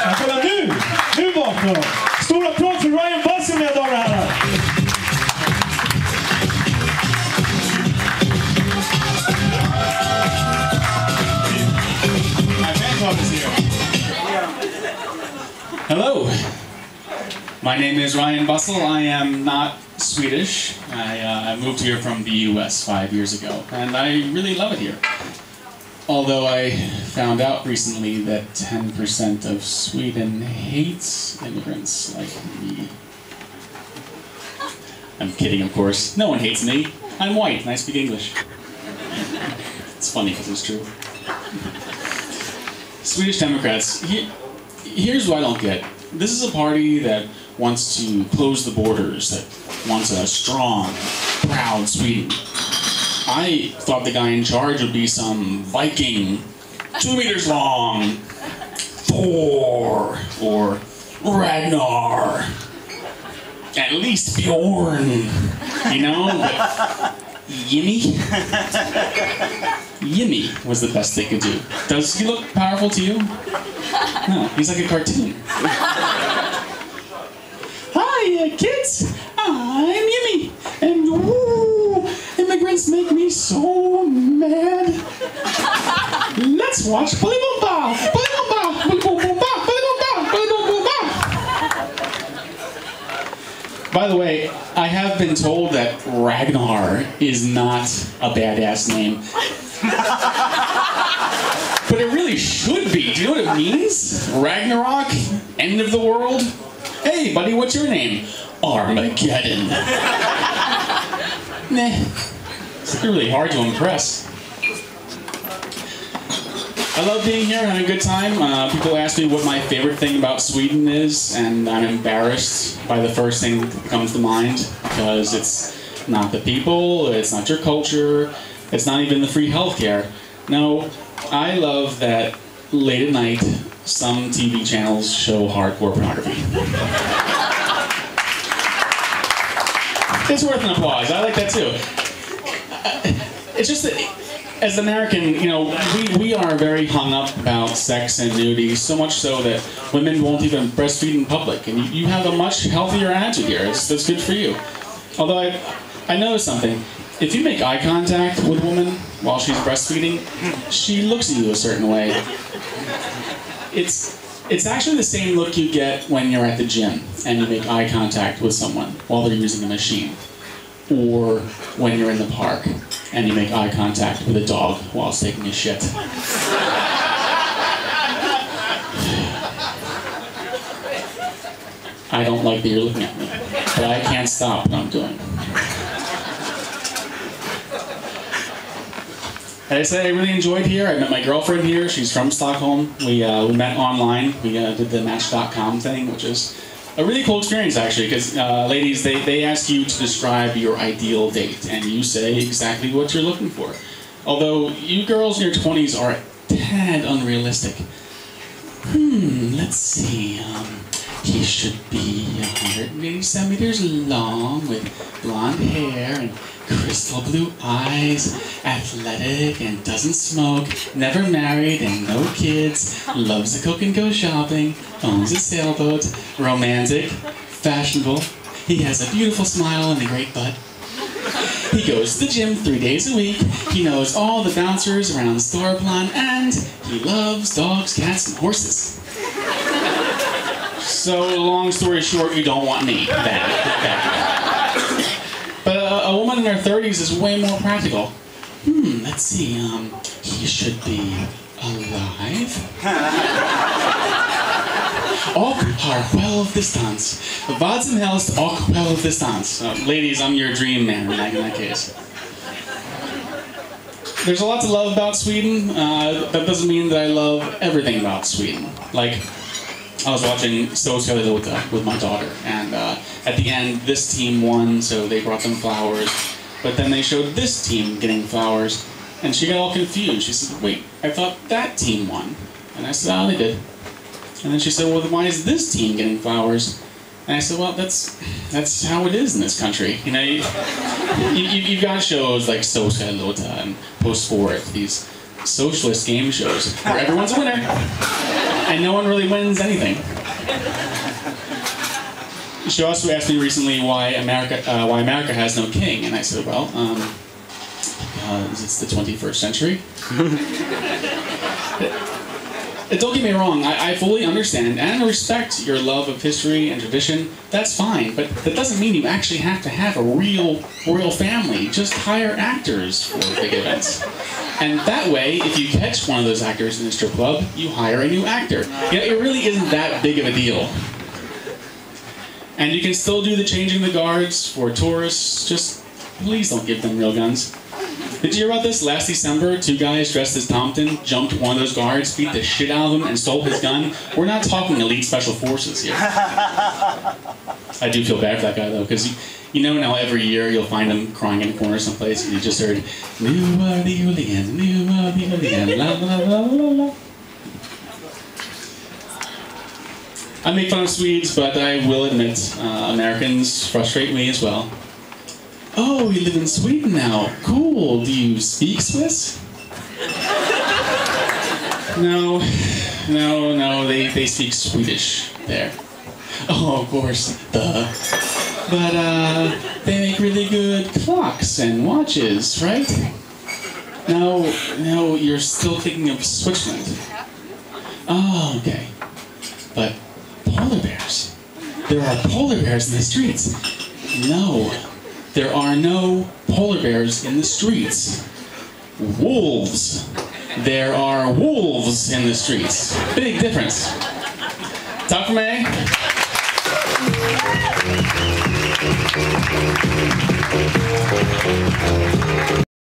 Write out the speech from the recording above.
Jag kollar nu bakom. Stor applåd för Ryan Bussell, mina damer och herrar. My fan club is here. Hello. My name is Ryan Bussell. I am not Swedish. I moved here from the US 5 years ago, and I really love it here. Although I found out recently that 10% of Sweden hates immigrants like me. I'm kidding, of course. No one hates me. I'm white and I speak English. It's funny because it's true. Swedish Democrats, here's what I don't get. This is a party that wants to close the borders, that wants a strong, proud Sweden. I thought the guy in charge would be some Viking, 2 meters long, Thor, or Ragnar, at least Bjorn, you know? But Jimmy? Jimmy was the best they could do. Does he look powerful to you? No, he's like a cartoon. Hi, kids! I'm Jimmy, and woo, immigrants make me so mad. Let's watch Bullybomba! Bullybomba! Bullybomba! Bullybomba! Bullybomba! By the way, I have been told that Ragnar is not a badass name. But it really should be. Do you know what it means? Ragnarok? End of the world? Hey, buddy, what's your name? Armageddon. Nah. It's really hard to impress. I love being here, having a good time. People ask me what my favorite thing about Sweden is, and I'm embarrassed by the first thing that comes to mind, because it's not the people, it's not your culture, it's not even the free healthcare. No, I love that late at night, some TV channels show hardcore pornography. It's worth an applause. I like that too. It's just that, as an American, you know, we are very hung up about sex and nudity, so much so that women won't even breastfeed in public. And you have a much healthier attitude here. That's good for you. Although I noticed something. If you make eye contact with a woman while she's breastfeeding, she looks at you a certain way. It's actually the same look you get when you're at the gym and you make eye contact with someone while they're using a machine. Or when you're in the park and you make eye contact with a dog while it's taking a shit. I don't like that you're looking at me, but I can't stop what I'm doing. As I said, I really enjoyed here. I met my girlfriend here. She's from Stockholm. We met online. We did the Match.com thing, which is a really cool experience, actually, because ladies, they ask you to describe your ideal date, and you say exactly what you're looking for. Although you girls in your 20s are a tad unrealistic. Let's see. He should be 180 centimeters long, with blonde hair and crystal blue eyes, athletic and doesn't smoke, never married and no kids, loves to cook and go shopping, owns a sailboat, romantic, fashionable, he has a beautiful smile and a great butt. He goes to the gym 3 days a week, he knows all the bouncers around Stockholm, and he loves dogs, cats, and horses. So, long story short, you don't want me. But a woman in her 30s is way more practical. Let's see, he should be alive. Och har självdistans. Vad som helst och självdistans. Ladies, I'm your dream man in that case. There's a lot to love about Sweden. That doesn't mean that I love everything about Sweden. Like, I was watching Stockholm with my daughter, and at the end, this team won, so they brought them flowers. But then they showed this team getting flowers, and she got all confused. She said, wait, I thought that team won. And I said, oh, they did. And then she said, well, then why is this team getting flowers? And I said, well, that's how it is in this country. You know, you've got shows like Stockholm and Post 4, these socialist game shows, where everyone's a winner. And no one really wins anything. She also asked me recently why America has no king, and I said, well, because it's the 21st century. Don't get me wrong, I fully understand and respect your love of history and tradition. That's fine, but that doesn't mean you actually have to have a real royal family. Just hire actors for big events. And that way, if you catch one of those actors in a strip club, you hire a new actor. You know, it really isn't that big of a deal. And you can still do the changing the guards for tourists. Just please don't give them real guns. Did you hear about this? Last December, 2 guys dressed as Compton jumped one of those guards, beat the shit out of him, and stole his gun. We're not talking elite special forces here. I do feel bad for that guy, though, because you know now every year you'll find him crying in a corner someplace, and you just heard, "New are the hooligans, new are the hooligans, la la la la la." I make fun of Swedes, but I will admit, Americans frustrate me as well. Oh, you live in Sweden now. Cool. Do you speak Swiss? No, they speak Swedish there. Oh, of course, duh. But, they make really good clocks and watches, right? No, you're still thinking of Switzerland. Oh, okay. But polar bears. There are polar bears in the streets. No. There are no polar bears in the streets. Wolves. There are wolves in the streets. Big difference. Talk for me.